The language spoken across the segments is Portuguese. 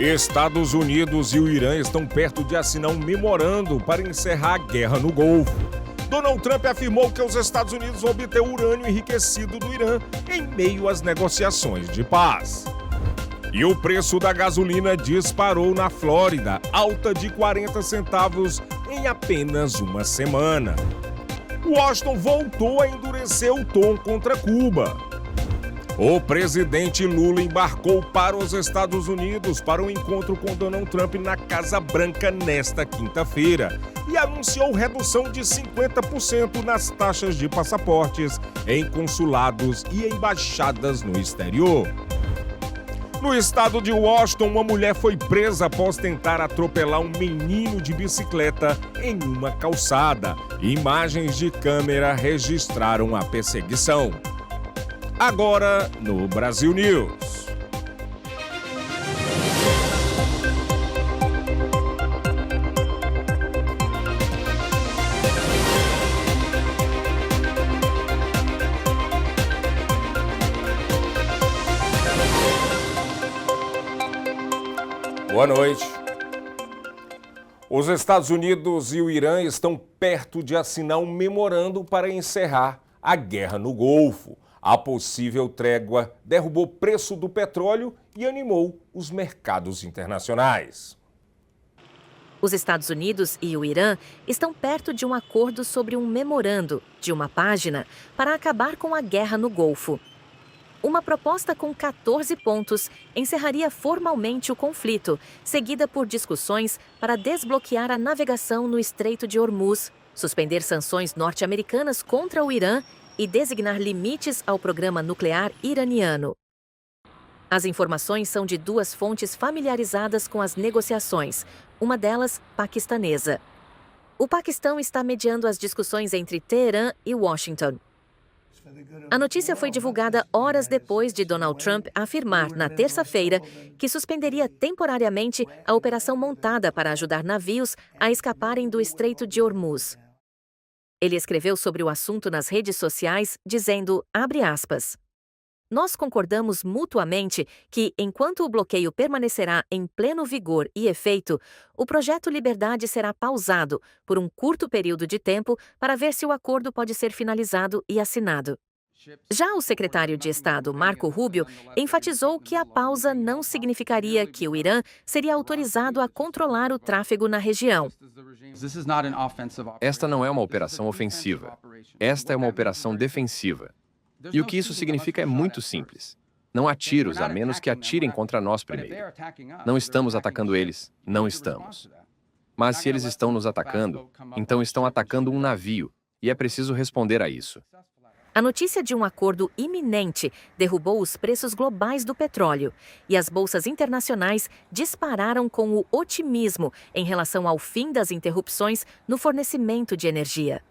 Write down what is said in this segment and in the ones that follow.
Estados Unidos e o Irã estão perto de assinar um memorando para encerrar a guerra no Golfo. Donald Trump afirmou que os Estados Unidos vão obter urânio enriquecido do Irã em meio às negociações de paz. E o preço da gasolina disparou na Flórida, alta de 40 centavos em apenas uma semana. Washington voltou a endurecer o tom contra Cuba. O presidente Lula embarcou para os Estados Unidos para um encontro com Donald Trump na Casa Branca nesta quinta-feira e anunciou redução de 50% nas taxas de passaportes em consulados e embaixadas no exterior. No estado de Washington, uma mulher foi presa após tentar atropelar um menino de bicicleta em uma calçada. Imagens de câmera registraram a perseguição. Agora, no Brasil News. Boa noite. Os Estados Unidos e o Irã estão perto de assinar um memorando para encerrar a guerra no Golfo. A possível trégua derrubou o preço do petróleo e animou os mercados internacionais. Os Estados Unidos e o Irã estão perto de um acordo sobre um memorando de uma página para acabar com a guerra no Golfo. Uma proposta com 14 pontos encerraria formalmente o conflito, seguida por discussões para desbloquear a navegação no Estreito de Hormuz, suspender sanções norte-americanas contra o Irã e designar limites ao programa nuclear iraniano. As informações são de duas fontes familiarizadas com as negociações, uma delas paquistanesa. O Paquistão está mediando as discussões entre Teherã e Washington. A notícia foi divulgada horas depois de Donald Trump afirmar, na terça-feira, que suspenderia temporariamente a operação montada para ajudar navios a escaparem do Estreito de Hormuz. Ele escreveu sobre o assunto nas redes sociais, dizendo, abre aspas, nós concordamos mutuamente que, enquanto o bloqueio permanecerá em pleno vigor e efeito, o projeto Liberdade será pausado por um curto período de tempo para ver se o acordo pode ser finalizado e assinado. Já o secretário de Estado, Marco Rubio, enfatizou que a pausa não significaria que o Irã seria autorizado a controlar o tráfego na região. Esta não é uma operação ofensiva. Esta é uma operação defensiva. E o que isso significa é muito simples. Não há tiros, a menos que atirem contra nós primeiro. Não estamos atacando eles. Não estamos. Mas se eles estão nos atacando, então estão atacando um navio, e é preciso responder a isso. A notícia de um acordo iminente derrubou os preços globais do petróleo e as bolsas internacionais dispararam com o otimismo em relação ao fim das interrupções no fornecimento de energia.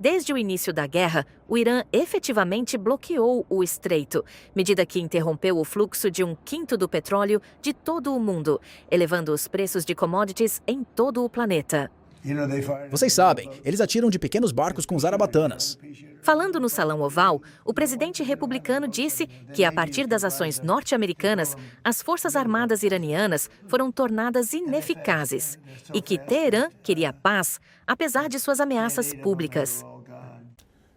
Desde o início da guerra, o Irã efetivamente bloqueou o estreito, medida que interrompeu o fluxo de 1/5 do petróleo de todo o mundo, elevando os preços de commodities em todo o planeta. Vocês sabem, eles atiram de pequenos barcos com zarabatanas. Falando no Salão Oval, o presidente republicano disse que, a partir das ações norte-americanas, as forças armadas iranianas foram tornadas ineficazes e que Teherã queria paz, apesar de suas ameaças públicas.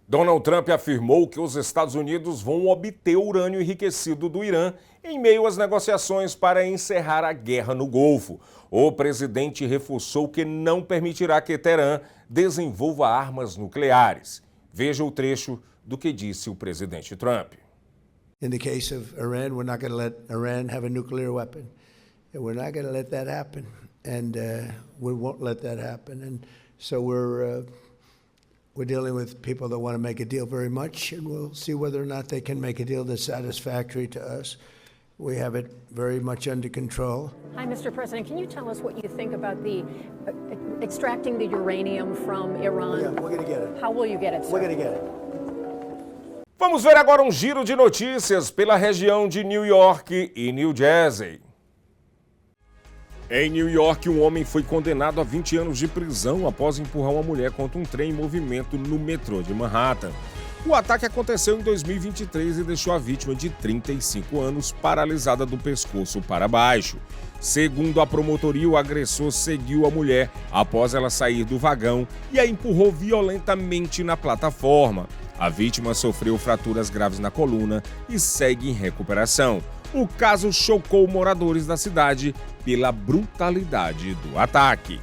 Donald Trump afirmou que os Estados Unidos vão obter urânio enriquecido do Irã em meio às negociações para encerrar a guerra no Golfo. O presidente reforçou que não permitirá que Teherã desenvolva armas nucleares. Veja o trecho do que disse o presidente Trump. In the case of Iran, we're not going to let Iran have a nuclear weapon. We're not going to let that happen, and we won't let that happen. And so we're dealing with people that want to make a deal very much, and we'll see whether or not they can make a deal that's satisfactory to us. We have it very much under control. Hi, Mr. President. Can you tell us what you think about the extracting the uranium from Iran? Yeah, we're going to get it. How will you get it, sir? We're going to get it. Vamos ver agora um giro de notícias pela região de New York e New Jersey. Em New York, um homem foi condenado a 20 anos de prisão após empurrar uma mulher contra um trem em movimento no metrô de Manhattan. O ataque aconteceu em 2023 e deixou a vítima de 35 anos paralisada do pescoço para baixo. Segundo a promotoria, o agressor seguiu a mulher após ela sair do vagão e a empurrou violentamente na plataforma. A vítima sofreu fraturas graves na coluna e segue em recuperação. O caso chocou moradores da cidade pela brutalidade do ataque.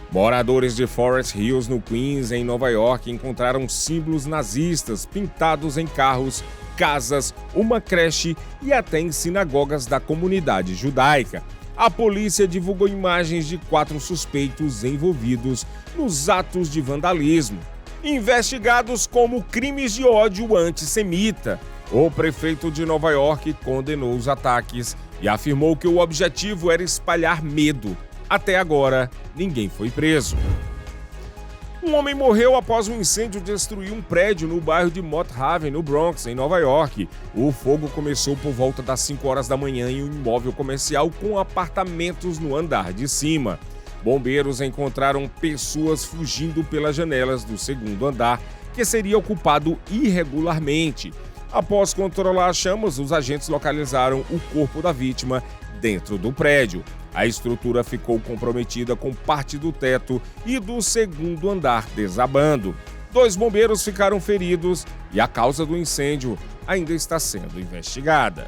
Moradores de Forest Hills, no Queens, em Nova York, encontraram símbolos nazistas pintados em carros, casas, uma creche e até em sinagogas da comunidade judaica. A polícia divulgou imagens de 4 suspeitos envolvidos nos atos de vandalismo, investigados como crimes de ódio antissemita. O prefeito de Nova York condenou os ataques e afirmou que o objetivo era espalhar medo. Até agora, ninguém foi preso. Um homem morreu após um incêndio destruir um prédio no bairro de Mott Haven, no Bronx, em Nova York. O fogo começou por volta das 5 horas da manhã em um imóvel comercial com apartamentos no andar de cima. Bombeiros encontraram pessoas fugindo pelas janelas do segundo andar, que seria ocupado irregularmente. Após controlar as chamas, os agentes localizaram o corpo da vítima dentro do prédio. A estrutura ficou comprometida com parte do teto e do segundo andar desabando. 2 bombeiros ficaram feridos e a causa do incêndio ainda está sendo investigada.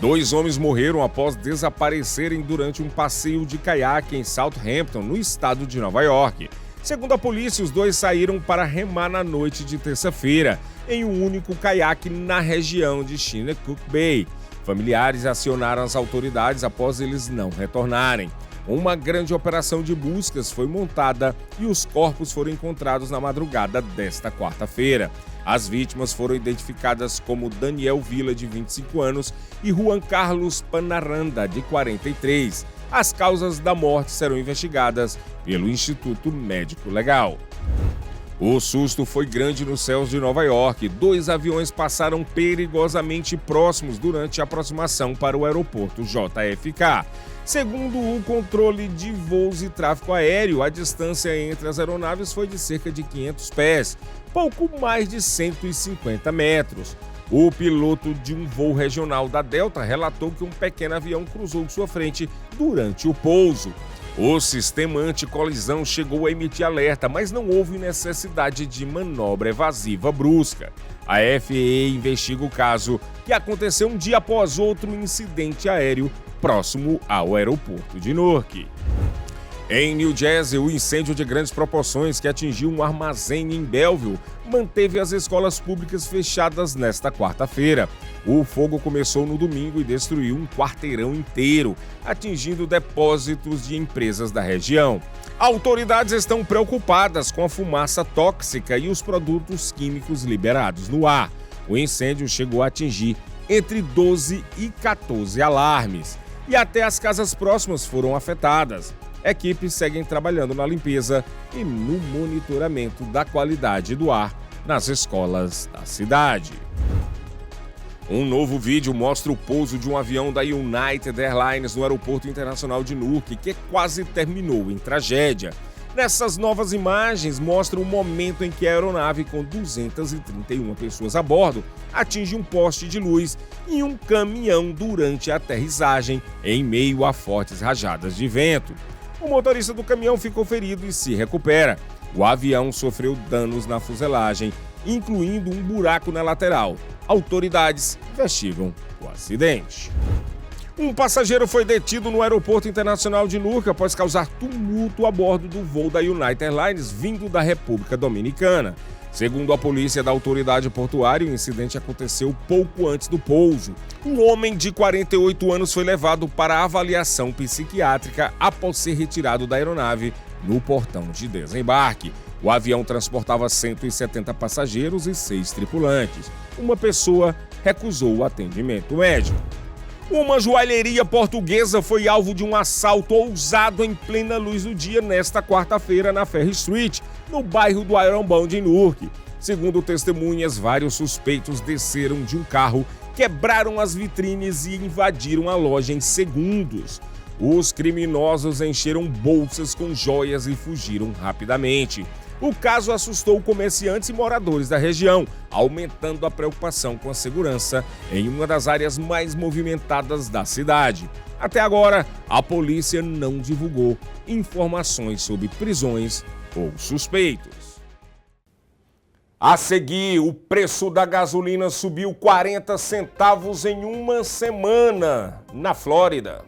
2 homens morreram após desaparecerem durante um passeio de caiaque em Southampton, no estado de Nova York. Segundo a polícia, os 2 saíram para remar na noite de terça-feira, em um único caiaque na região de Shinnecock Bay. Familiares acionaram as autoridades após eles não retornarem. Uma grande operação de buscas foi montada e os corpos foram encontrados na madrugada desta quarta-feira. As vítimas foram identificadas como Daniel Villa, de 25 anos, e Juan Carlos Panaranda, de 43. As causas da morte serão investigadas pelo Instituto Médico Legal. O susto foi grande nos céus de Nova York. 2 aviões passaram perigosamente próximos durante a aproximação para o aeroporto JFK. Segundo o controle de voos e tráfego aéreo, a distância entre as aeronaves foi de cerca de 500 pés, pouco mais de 150 metros. O piloto de um voo regional da Delta relatou que um pequeno avião cruzou sua frente durante o pouso. O sistema anticolisão chegou a emitir alerta, mas não houve necessidade de manobra evasiva brusca. A FAA investiga o caso, que aconteceu um dia após outro incidente aéreo próximo ao aeroporto de Newark. Em New Jersey, o incêndio de grandes proporções que atingiu um armazém em Belleville manteve as escolas públicas fechadas nesta quarta-feira. O fogo começou no domingo e destruiu um quarteirão inteiro, atingindo depósitos de empresas da região. Autoridades estão preocupadas com a fumaça tóxica e os produtos químicos liberados no ar. O incêndio chegou a atingir entre 12 e 14 alarmes, e até as casas próximas foram afetadas. Equipes seguem trabalhando na limpeza e no monitoramento da qualidade do ar nas escolas da cidade. Um novo vídeo mostra o pouso de um avião da United Airlines no Aeroporto Internacional de Newark, que quase terminou em tragédia. Nessas novas imagens mostram o momento em que a aeronave, com 231 pessoas a bordo, atinge um poste de luz e um caminhão durante a aterrissagem, em meio a fortes rajadas de vento. O motorista do caminhão ficou ferido e se recupera. O avião sofreu danos na fuselagem, incluindo um buraco na lateral. Autoridades investigam o acidente. Um passageiro foi detido no Aeroporto Internacional de Newark após causar tumulto a bordo do voo da United Airlines vindo da República Dominicana. Segundo a polícia da autoridade portuária, o incidente aconteceu pouco antes do pouso. Um homem de 48 anos foi levado para avaliação psiquiátrica após ser retirado da aeronave no portão de desembarque. O avião transportava 170 passageiros e 6 tripulantes. Uma pessoa recusou o atendimento médico. Uma joalheria portuguesa foi alvo de um assalto ousado em plena luz do dia nesta quarta-feira na Ferry Street, no bairro do Ironbound, em Newark. Segundo testemunhas, vários suspeitos desceram de um carro, quebraram as vitrines e invadiram a loja em segundos. Os criminosos encheram bolsas com joias e fugiram rapidamente. O caso assustou comerciantes e moradores da região, aumentando a preocupação com a segurança em uma das áreas mais movimentadas da cidade. Até agora, a polícia não divulgou informações sobre prisões ou suspeitos. A seguir, o preço da gasolina subiu 40 centavos em uma semana na Flórida.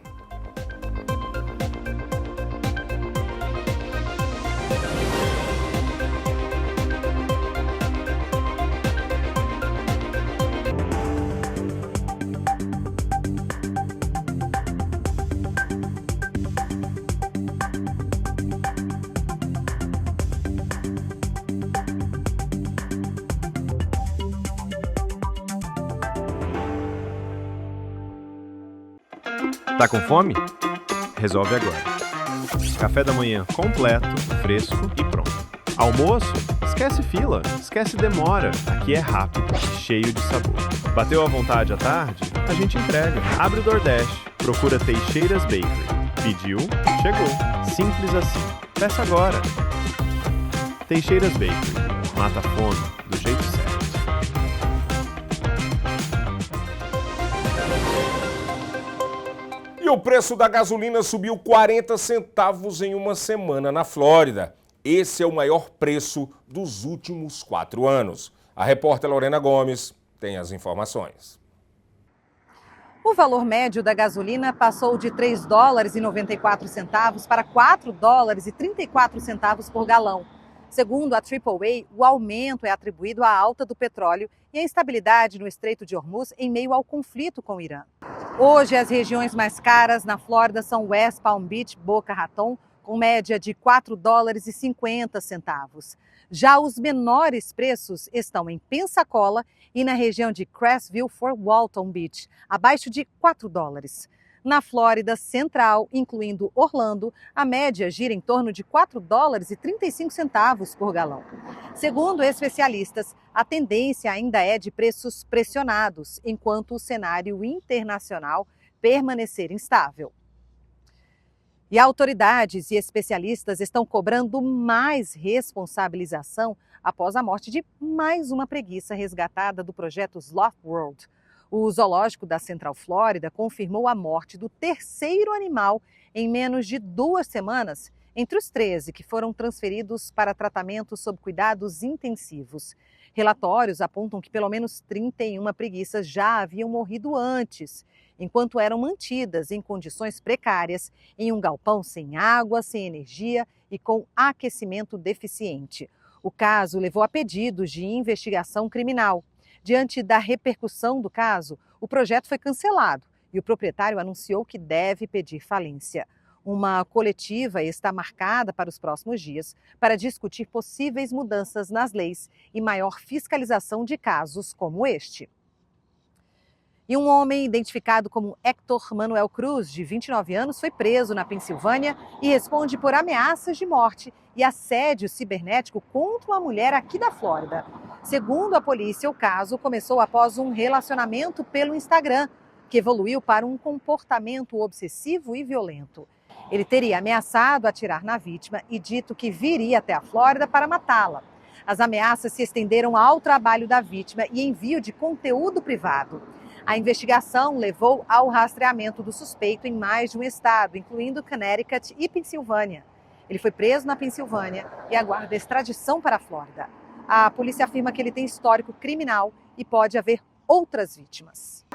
Tá com fome? Resolve agora. Café da manhã completo, fresco e pronto. Almoço? Esquece fila, esquece demora. Aqui é rápido, cheio de sabor. Bateu à vontade à tarde? A gente entrega. Abre o DoorDash, procura Teixeiras Bakery. Pediu? Chegou. Simples assim. Peça agora. Teixeiras Bakery. Mata a fome do jeito certo. E o preço da gasolina subiu 40 centavos em uma semana na Flórida. Esse é o maior preço dos últimos 4 anos. A repórter Lorena Gomes tem as informações. O valor médio da gasolina passou de $3,94 para $4,34 por galão. Segundo a AAA, o aumento é atribuído à alta do petróleo e à instabilidade no Estreito de Hormuz em meio ao conflito com o Irã. Hoje, as regiões mais caras na Flórida são West Palm Beach, Boca Raton, com média de $4,50. Já os menores preços estão em Pensacola e na região de Crestville, Fort Walton Beach, abaixo de $4. Na Flórida Central, incluindo Orlando, a média gira em torno de $4,35 por galão. Segundo especialistas, a tendência ainda é de preços pressionados, enquanto o cenário internacional permanecer instável. E autoridades e especialistas estão cobrando mais responsabilização após a morte de mais uma preguiça resgatada do projeto Sloth World. O zoológico da Central Flórida confirmou a morte do terceiro animal em menos de 2 semanas, entre os 13 que foram transferidos para tratamento sob cuidados intensivos. Relatórios apontam que pelo menos 31 preguiças já haviam morrido antes, enquanto eram mantidas em condições precárias em um galpão sem água, sem energia e com aquecimento deficiente. O caso levou a pedidos de investigação criminal. Diante da repercussão do caso, o projeto foi cancelado e o proprietário anunciou que deve pedir falência. Uma coletiva está marcada para os próximos dias para discutir possíveis mudanças nas leis e maior fiscalização de casos como este. E um homem identificado como Héctor Manuel Cruz, de 29 anos, foi preso na Pensilvânia e responde por ameaças de morte e assédio cibernético contra uma mulher aqui da Flórida. Segundo a polícia, o caso começou após um relacionamento pelo Instagram, que evoluiu para um comportamento obsessivo e violento. Ele teria ameaçado atirar na vítima e dito que viria até a Flórida para matá-la. As ameaças se estenderam ao trabalho da vítima e envio de conteúdo privado. A investigação levou ao rastreamento do suspeito em mais de um estado, incluindo Connecticut e Pensilvânia. Ele foi preso na Pensilvânia e aguarda extradição para a Flórida. A polícia afirma que ele tem histórico criminal e pode haver outras vítimas.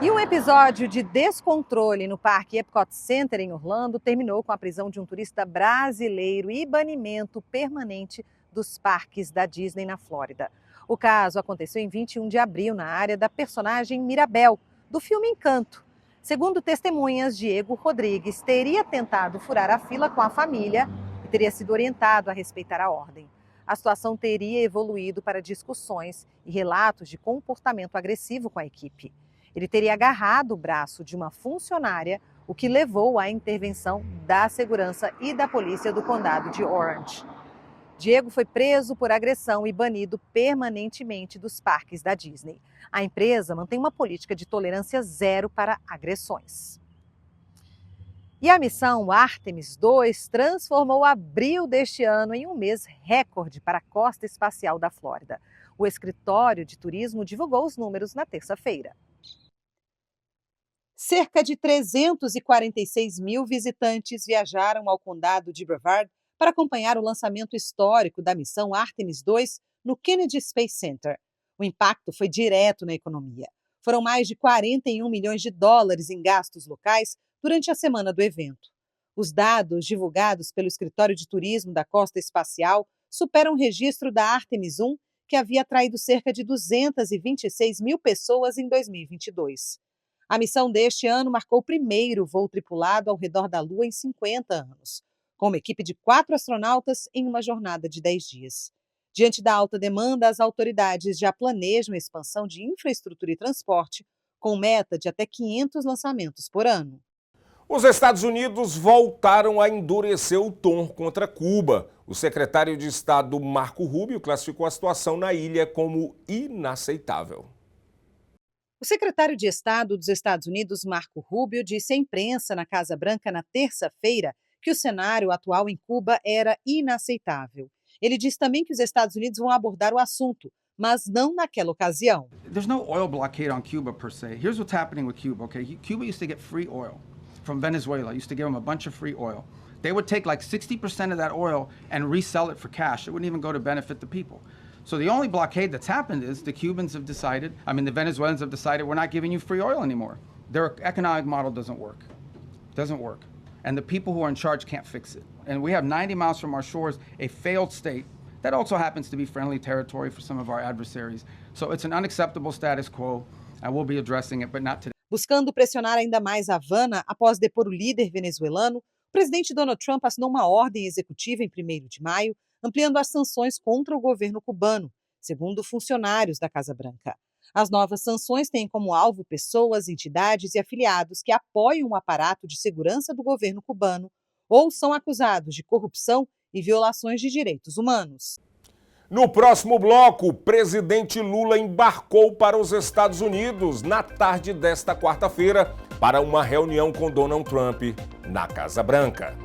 E um episódio de descontrole no Parque Epcot Center em Orlando terminou com a prisão de um turista brasileiro e banimento permanente dos parques da Disney na Flórida. O caso aconteceu em 21 de abril na área da personagem Mirabel, do filme Encanto. Segundo testemunhas, Diego Rodrigues teria tentado furar a fila com a família e teria sido orientado a respeitar a ordem. A situação teria evoluído para discussões e relatos de comportamento agressivo com a equipe. Ele teria agarrado o braço de uma funcionária, o que levou à intervenção da segurança e da polícia do condado de Orange. Diego foi preso por agressão e banido permanentemente dos parques da Disney. A empresa mantém uma política de tolerância zero para agressões. E a missão Artemis II transformou abril deste ano em um mês recorde para a costa espacial da Flórida. O escritório de turismo divulgou os números na terça-feira. Cerca de 346 mil visitantes viajaram ao condado de Brevard para acompanhar o lançamento histórico da missão Artemis II no Kennedy Space Center. O impacto foi direto na economia. Foram mais de 41 milhões de dólares em gastos locais durante a semana do evento. Os dados divulgados pelo Escritório de Turismo da Costa Espacial superam o registro da Artemis I, que havia atraído cerca de 226 mil pessoas em 2022. A missão deste ano marcou o primeiro voo tripulado ao redor da Lua em 50 anos, com uma equipe de 4 astronautas em uma jornada de 10 dias. Diante da alta demanda, as autoridades já planejam a expansão de infraestrutura e transporte, com meta de até 500 lançamentos por ano. Os Estados Unidos voltaram a endurecer o tom contra Cuba. O secretário de Estado Marco Rubio classificou a situação na ilha como inaceitável. O secretário de Estado dos Estados Unidos, Marco Rubio, disse à imprensa na Casa Branca na terça-feira que o cenário atual em Cuba era inaceitável. Ele disse também que os Estados Unidos vão abordar o assunto, mas não naquela ocasião. There's no oil blockade on Cuba per se. Here's what's happening with Cuba, okay? Cuba used to get free oil from Venezuela. Used to give them a bunch of free oil. They would take like 60% of that oil and resell it for cash. It wouldn't even go to benefit the people. So the only blockade that's happened is the Cubans have decided, the Venezuelans have decided we're not giving you free oil anymore. Their economic model doesn't work. Doesn't work. And the people who are in charge can't fix it. And we have 90 miles from our shores a failed state that also happens to be friendly territory for some of our adversaries. So it's an unacceptable status quo. I will be addressing it, but not today. Buscando pressionar ainda mais Havana após depor o líder venezuelano, o presidente Donald Trump assinou uma ordem executiva em 1º de maio, ampliando as sanções contra o governo cubano, segundo funcionários da Casa Branca. As novas sanções têm como alvo pessoas, entidades e afiliados que apoiam o aparato de segurança do governo cubano ou são acusados de corrupção e violações de direitos humanos. No próximo bloco, o presidente Lula embarcou para os Estados Unidos na tarde desta quarta-feira para uma reunião com Donald Trump na Casa Branca.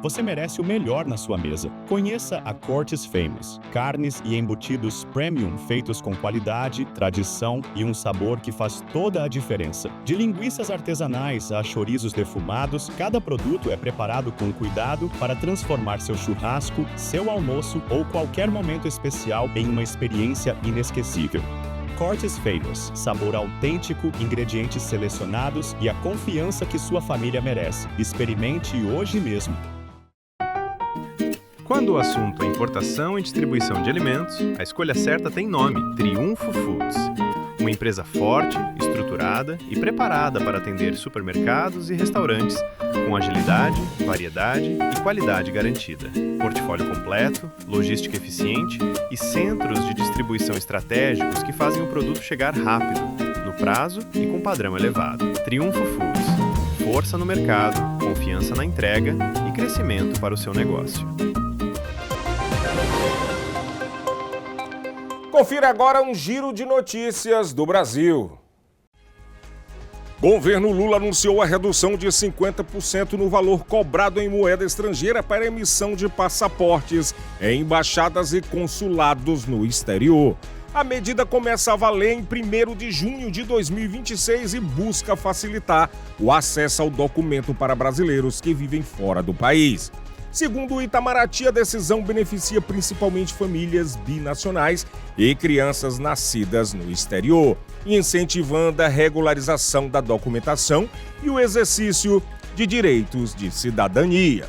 Você merece o melhor na sua mesa. Conheça a Cortes Famous. Carnes e embutidos premium feitos com qualidade, tradição e um sabor que faz toda a diferença. De linguiças artesanais a chorizos defumados, cada produto é preparado com cuidado para transformar seu churrasco, seu almoço ou qualquer momento especial em uma experiência inesquecível. Cortes Famous, sabor autêntico, ingredientes selecionados e a confiança que sua família merece. Experimente hoje mesmo. Quando o assunto é importação e distribuição de alimentos, a escolha certa tem nome: Triunfo Foods. Uma empresa forte, estruturada e preparada para atender supermercados e restaurantes com agilidade, variedade e qualidade garantida. Portfólio completo, logística eficiente e centros de distribuição estratégicos que fazem o produto chegar rápido, no prazo e com padrão elevado. Triunfo Foods. Força no mercado, confiança na entrega e crescimento para o seu negócio. Confira agora um giro de notícias do Brasil. Governo Lula anunciou a redução de 50% no valor cobrado em moeda estrangeira para emissão de passaportes em embaixadas e consulados no exterior. A medida começa a valer em 1º de junho de 2026 e busca facilitar o acesso ao documento para brasileiros que vivem fora do país. Segundo o Itamaraty, a decisão beneficia principalmente famílias binacionais e crianças nascidas no exterior, incentivando a regularização da documentação e o exercício de direitos de cidadania.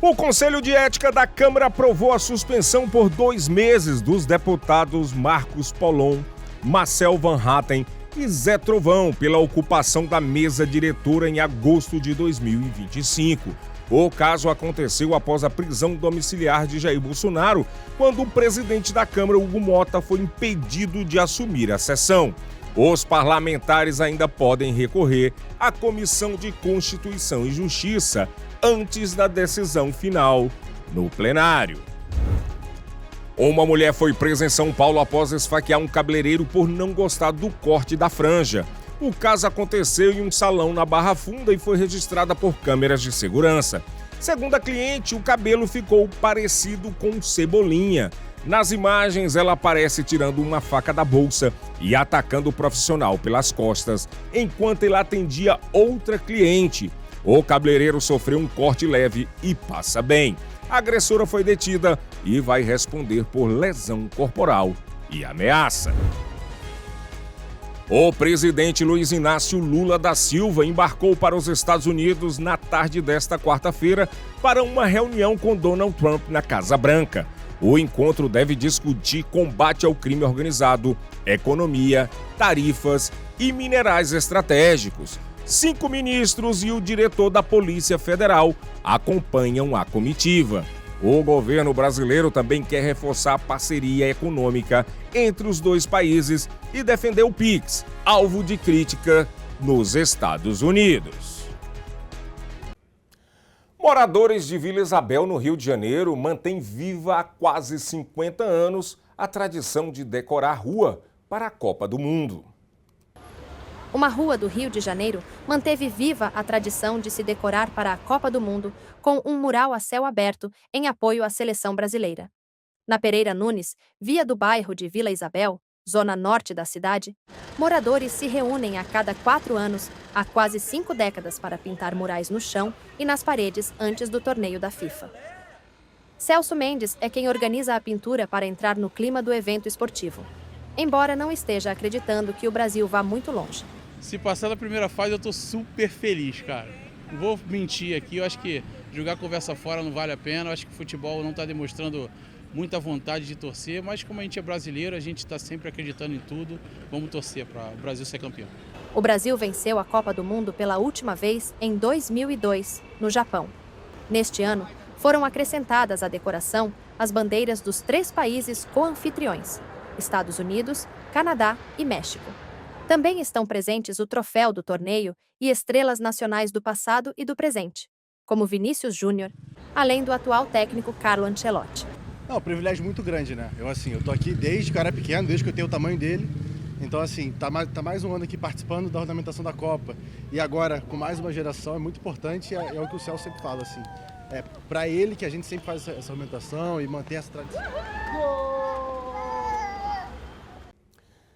O Conselho de Ética da Câmara aprovou a suspensão por 2 meses dos deputados Marcos Polon, Marcel Van Hatten e Zé Trovão pela ocupação da mesa diretora em agosto de 2025. O caso aconteceu após a prisão domiciliar de Jair Bolsonaro, quando o presidente da Câmara, Hugo Mota, foi impedido de assumir a sessão. Os parlamentares ainda podem recorrer à Comissão de Constituição e Justiça antes da decisão final no plenário. Uma mulher foi presa em São Paulo após esfaquear um cabeleireiro por não gostar do corte da franja. O caso aconteceu em um salão na Barra Funda e foi registrada por câmeras de segurança. Segundo a cliente, o cabelo ficou parecido com Cebolinha. Nas imagens, ela aparece tirando uma faca da bolsa e atacando o profissional pelas costas, enquanto ele atendia outra cliente. O cabeleireiro sofreu um corte leve e passa bem. A agressora foi detida e vai responder por lesão corporal e ameaça. O presidente Luiz Inácio Lula da Silva embarcou para os Estados Unidos na tarde desta quarta-feira para uma reunião com Donald Trump na Casa Branca. O encontro deve discutir combate ao crime organizado, economia, tarifas e minerais estratégicos. 5 ministros e o diretor da Polícia Federal acompanham a comitiva. O governo brasileiro também quer reforçar a parceria econômica entre os dois países e defender o PIX, alvo de crítica nos Estados Unidos. Moradores de Vila Isabel, no Rio de Janeiro, mantêm viva há quase 50 anos a tradição de decorar a rua para a Copa do Mundo. Uma rua do Rio de Janeiro manteve viva a tradição de se decorar para a Copa do Mundo com um mural a céu aberto em apoio à seleção brasileira. Na Pereira Nunes, via do bairro de Vila Isabel, zona norte da cidade, moradores se reúnem a cada 4 anos, há quase 5 décadas, para pintar murais no chão e nas paredes antes do torneio da FIFA. Celso Mendes é quem organiza a pintura para entrar no clima do evento esportivo, embora não esteja acreditando que o Brasil vá muito longe. Se passar da primeira fase, eu tô super feliz, cara. Não vou mentir aqui, eu acho que jogar conversa fora não vale a pena, eu acho que o futebol não está demonstrando muita vontade de torcer, mas como a gente é brasileiro, a gente está sempre acreditando em tudo, vamos torcer para o Brasil ser campeão. O Brasil venceu a Copa do Mundo pela última vez em 2002, no Japão. Neste ano, foram acrescentadas à decoração as bandeiras dos 3 países co-anfitriões, Estados Unidos, Canadá e México. Também estão presentes o troféu do torneio e estrelas nacionais do passado e do presente, como Vinícius Júnior, além do atual técnico Carlo Ancelotti. É um privilégio muito grande, né? Eu tô aqui desde que eu era pequeno, desde que eu tenho o tamanho dele. Então, tá mais um ano aqui participando da ornamentação da Copa. E agora, com mais uma geração, é muito importante, é o que o Celso sempre fala, assim. É para ele que a gente sempre faz essa ornamentação e manter essa tradição.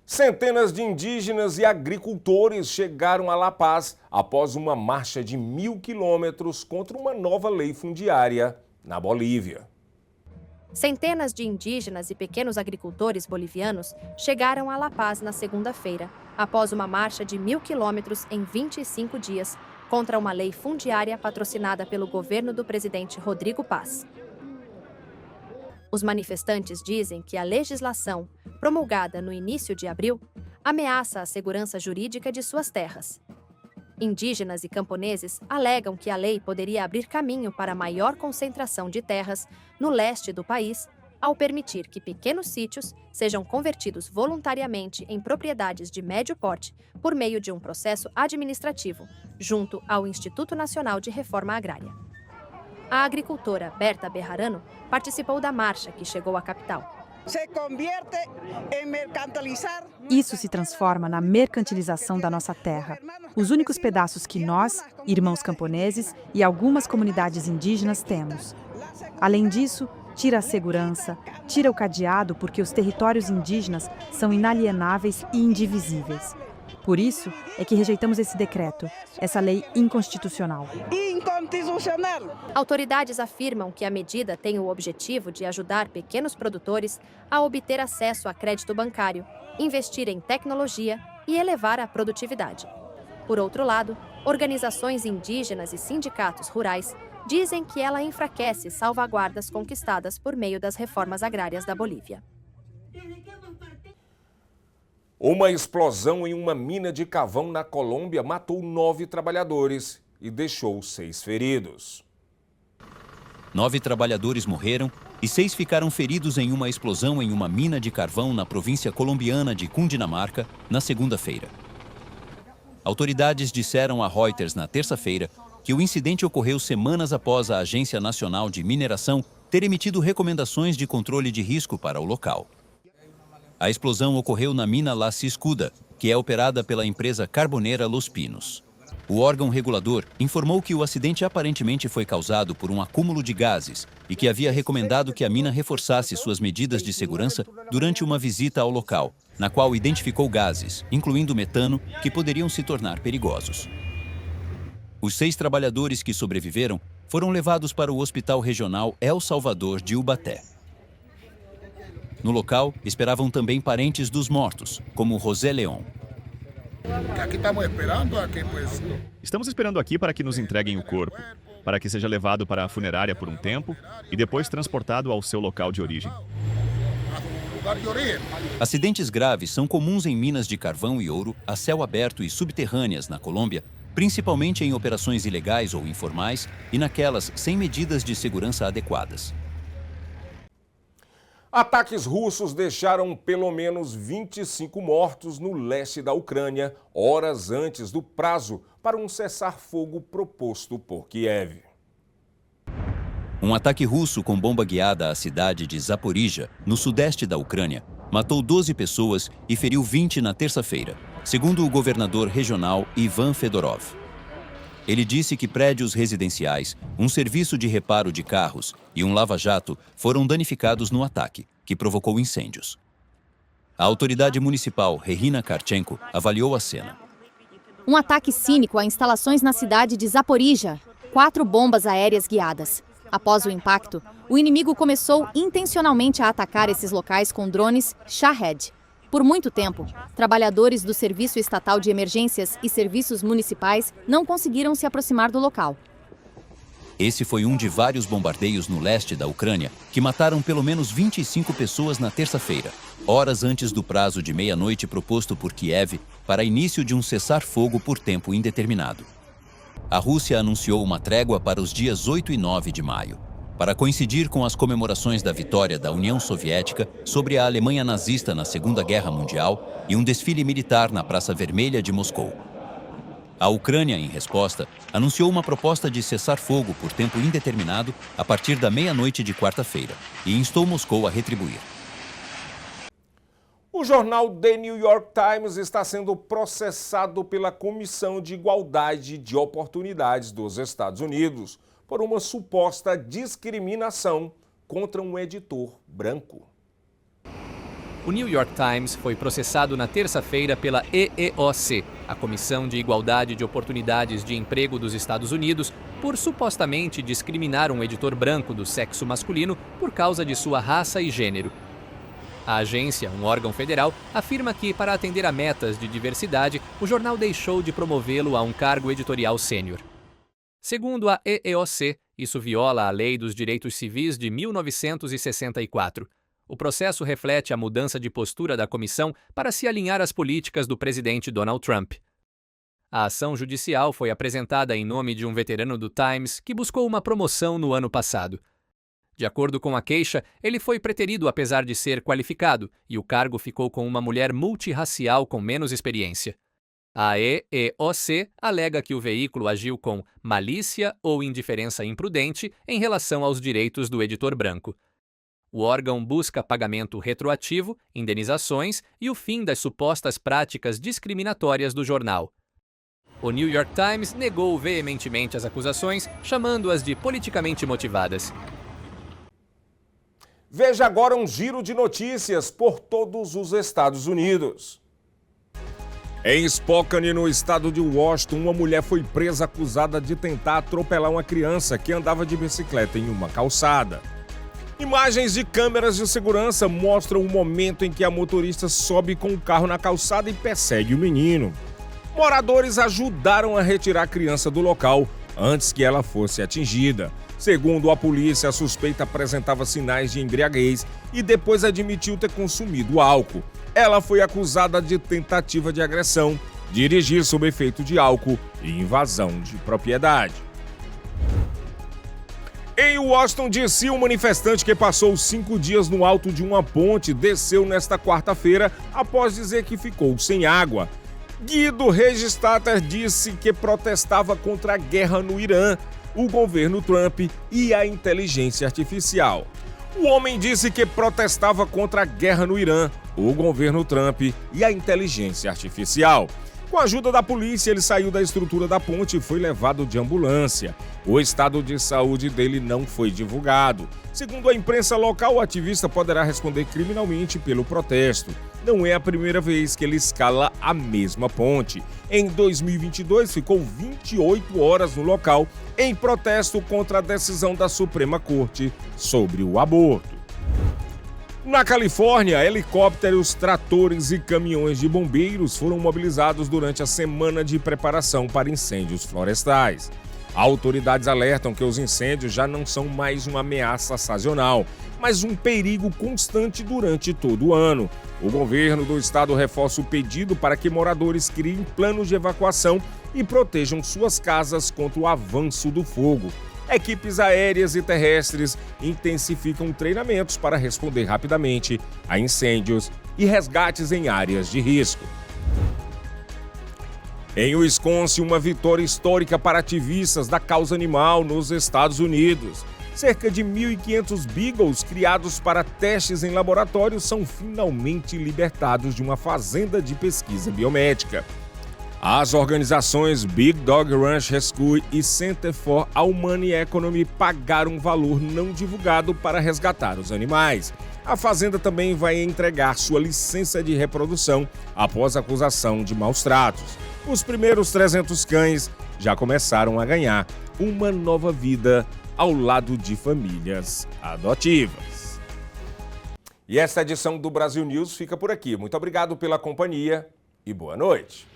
Centenas de indígenas e agricultores chegaram a La Paz após uma marcha de 1.000 quilômetros contra uma nova lei fundiária na Bolívia. Centenas de indígenas e pequenos agricultores bolivianos chegaram a La Paz na segunda-feira, após uma marcha de 1.000 quilômetros em 25 dias, contra uma lei fundiária patrocinada pelo governo do presidente Rodrigo Paz. Os manifestantes dizem que a legislação, promulgada no início de abril, ameaça a segurança jurídica de suas terras. Indígenas e camponeses alegam que a lei poderia abrir caminho para maior concentração de terras no leste do país, ao permitir que pequenos sítios sejam convertidos voluntariamente em propriedades de médio porte por meio de um processo administrativo, junto ao Instituto Nacional de Reforma Agrária. A agricultora Berta Bejarano participou da marcha que chegou à capital. Isso se transforma na mercantilização da nossa terra. Os únicos pedaços que nós, irmãos camponeses e algumas comunidades indígenas temos. Além disso, tira a segurança, tira o cadeado porque os territórios indígenas são inalienáveis e indivisíveis. Por isso é que rejeitamos esse decreto, essa lei inconstitucional. Autoridades afirmam que a medida tem o objetivo de ajudar pequenos produtores a obter acesso a crédito bancário, investir em tecnologia e elevar a produtividade. Por outro lado, organizações indígenas e sindicatos rurais dizem que ela enfraquece salvaguardas conquistadas por meio das reformas agrárias da Bolívia. Uma explosão em uma mina de carvão na Colômbia matou 9 trabalhadores e deixou 6 feridos. 9 trabalhadores morreram e 6 ficaram feridos em uma explosão em uma mina de carvão na província colombiana de Cundinamarca, na segunda-feira. Autoridades disseram a Reuters na terça-feira que o incidente ocorreu semanas após a Agência Nacional de Mineração ter emitido recomendações de controle de risco para o local. A explosão ocorreu na mina La Ciscuda, que é operada pela empresa carboneira Los Pinos. O órgão regulador informou que o acidente aparentemente foi causado por um acúmulo de gases e que havia recomendado que a mina reforçasse suas medidas de segurança durante uma visita ao local, na qual identificou gases, incluindo metano, que poderiam se tornar perigosos. Os 6 trabalhadores que sobreviveram foram levados para o Hospital Regional El Salvador de Ubaté. No local, esperavam também parentes dos mortos, como José León. Estamos esperando aqui para que nos entreguem o corpo, para que seja levado para a funerária por um tempo e depois transportado ao seu local de origem. Acidentes graves são comuns em minas de carvão e ouro a céu aberto e subterrâneas na Colômbia, principalmente em operações ilegais ou informais e naquelas sem medidas de segurança adequadas. Ataques russos deixaram pelo menos 25 mortos no leste da Ucrânia, horas antes do prazo para um cessar-fogo proposto por Kiev. Um ataque russo com bomba guiada à cidade de Zaporizhia, no sudeste da Ucrânia, matou 12 pessoas e feriu 20 na terça-feira, segundo o governador regional Ivan Fedorov. Ele disse que prédios residenciais, um serviço de reparo de carros e um lava-jato foram danificados no ataque, que provocou incêndios. A autoridade municipal, Regina Karchenko, avaliou a cena. Um ataque cínico a instalações na cidade de Zaporizhia. 4 bombas aéreas guiadas. Após o impacto, o inimigo começou intencionalmente a atacar esses locais com drones Shahed. Por muito tempo, trabalhadores do Serviço Estatal de Emergências e Serviços Municipais não conseguiram se aproximar do local. Esse foi um de vários bombardeios no leste da Ucrânia que mataram pelo menos 25 pessoas na terça-feira, horas antes do prazo de meia-noite proposto por Kiev para início de um cessar-fogo por tempo indeterminado. A Rússia anunciou uma trégua para os dias 8 e 9 de maio, para coincidir com as comemorações da vitória da União Soviética sobre a Alemanha nazista na Segunda Guerra Mundial e um desfile militar na Praça Vermelha de Moscou. A Ucrânia, em resposta, anunciou uma proposta de cessar-fogo por tempo indeterminado a partir da meia-noite de quarta-feira e instou Moscou a retribuir. O jornal The New York Times está sendo processado pela Comissão de Igualdade de Oportunidades dos Estados Unidos por uma suposta discriminação contra um editor branco. O New York Times foi processado na terça-feira pela EEOC, a Comissão de Igualdade de Oportunidades de Emprego dos Estados Unidos, por supostamente discriminar um editor branco do sexo masculino por causa de sua raça e gênero. A agência, um órgão federal, afirma que, para atender a metas de diversidade, o jornal deixou de promovê-lo a um cargo editorial sênior. Segundo a EEOC, isso viola a Lei dos Direitos Civis de 1964. O processo reflete a mudança de postura da comissão para se alinhar às políticas do presidente Donald Trump. A ação judicial foi apresentada em nome de um veterano do Times que buscou uma promoção no ano passado. De acordo com a queixa, ele foi preterido apesar de ser qualificado e o cargo ficou com uma mulher multirracial com menos experiência. A EEOC alega que o veículo agiu com malícia ou indiferença imprudente em relação aos direitos do editor branco. O órgão busca pagamento retroativo, indenizações e o fim das supostas práticas discriminatórias do jornal. O New York Times negou veementemente as acusações, chamando-as de politicamente motivadas. Veja agora um giro de notícias por todos os Estados Unidos. Em Spokane, no estado de Washington, uma mulher foi presa acusada de tentar atropelar uma criança que andava de bicicleta em uma calçada. Imagens de câmeras de segurança mostram o momento em que a motorista sobe com o carro na calçada e persegue o menino. Moradores ajudaram a retirar a criança do local antes que ela fosse atingida. Segundo a polícia, a suspeita apresentava sinais de embriaguez e depois admitiu ter consumido álcool. Ela foi acusada de tentativa de agressão, dirigir sob efeito de álcool e invasão de propriedade. Em Washington, D.C., um manifestante que passou 5 dias no alto de uma ponte desceu nesta quarta-feira após dizer que ficou sem água. Guido Hegestadter disse que protestava contra a guerra no Irã, o governo Trump e a inteligência artificial. O homem disse que protestava contra a guerra no Irã, o governo Trump e a inteligência artificial. Com a ajuda da polícia, ele saiu da estrutura da ponte e foi levado de ambulância. O estado de saúde dele não foi divulgado. Segundo a imprensa local, o ativista poderá responder criminalmente pelo protesto. Não é a primeira vez que ele escala a mesma ponte. Em 2022, ficou 28 horas no local em protesto contra a decisão da Suprema Corte sobre o aborto. Na Califórnia, helicópteros, tratores e caminhões de bombeiros foram mobilizados durante a semana de preparação para incêndios florestais. Autoridades alertam que os incêndios já não são mais uma ameaça sazonal, mas um perigo constante durante todo o ano. O governo do estado reforça o pedido para que moradores criem planos de evacuação e protejam suas casas contra o avanço do fogo. Equipes aéreas e terrestres intensificam treinamentos para responder rapidamente a incêndios e resgates em áreas de risco. Em Wisconsin, uma vitória histórica para ativistas da causa animal nos Estados Unidos. Cerca de 1.500 beagles criados para testes em laboratório são finalmente libertados de uma fazenda de pesquisa biomédica. As organizações Big Dog Ranch Rescue e Center for Humane Economy pagaram um valor não divulgado para resgatar os animais. A fazenda também vai entregar sua licença de reprodução após a acusação de maus tratos. Os primeiros 300 cães já começaram a ganhar uma nova vida ao lado de famílias adotivas. E esta edição do Brasil News fica por aqui. Muito obrigado pela companhia e boa noite.